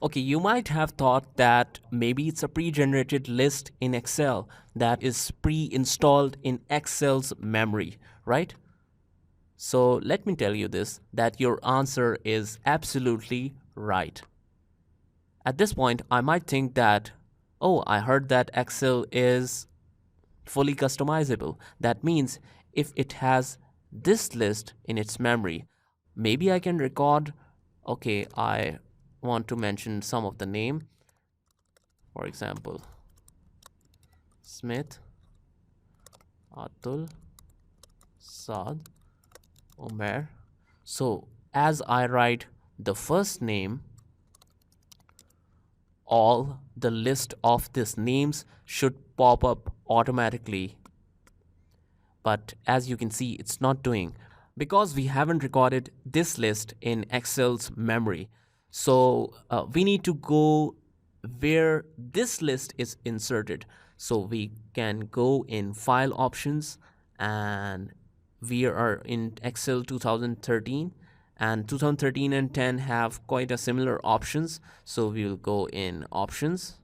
Okay, you might have thought that maybe it's a pre-generated list in Excel that is pre-installed in Excel's memory, right? So let me tell you this, that your answer is absolutely right. At this point, I might think that, oh, I heard that Excel is fully customizable. That means if it has this list in its memory, maybe I can record, okay, I want to mention some of the name. For example, Smith, Atul, Saad, Omer. So as I write the first name, all the list of these names should pop up automatically. But as you can see, it's not doing because we haven't recorded this list in Excel's memory. So we need to go where this list is inserted. So we can go in File Options, and we are in Excel 2013, and 2013 and 10 have quite a similar options. So we will go in Options,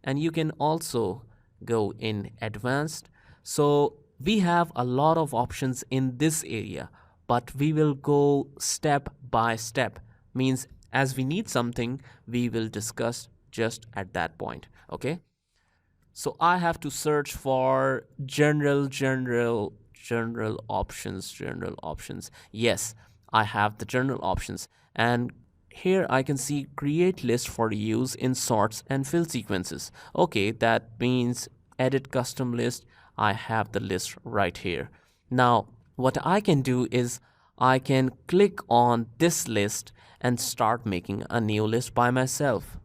and you can also go in Advanced. So we have a lot of options in this area, but we will go step by step. Means as we need something, we will discuss just at that point. Okay. So I have to search for general options. Yes, I have the general options. And here I can see create list for use in sorts and fill sequences. Okay, that means edit custom list. I have the list right here. Now, what I can do is I can click on this list and start making a new list by myself.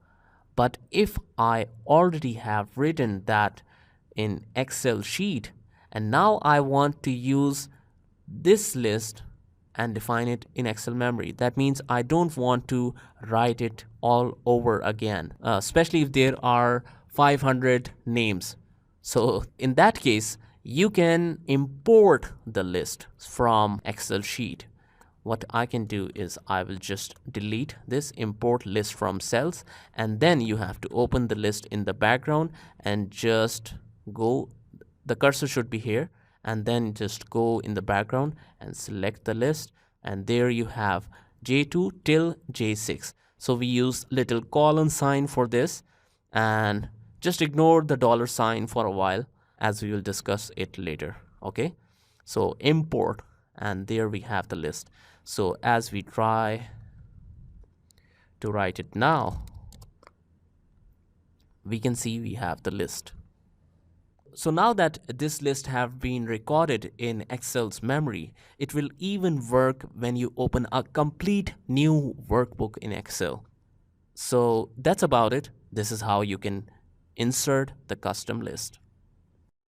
But if I already have written that in Excel sheet, and now I want to use this list and define it in Excel memory, that means I don't want to write it all over again, especially if there are 500 names. So in that case, you can import the list from Excel sheet. What I can do is I will just delete this import list from cells, and then you have to open the list in the background and just go, the cursor should be here, and then just go in the background and select the list, and there you have J2 till J6. So we use little colon sign for this, and just ignore the dollar sign for a while as we will discuss it later. Okay, so import, and there we have the list. So as we try to write it now, we can see we have the list. So now that this list have been recorded in Excel's memory, it will even work when you open a complete new workbook in Excel. So that's about it. This is how you can insert the custom list.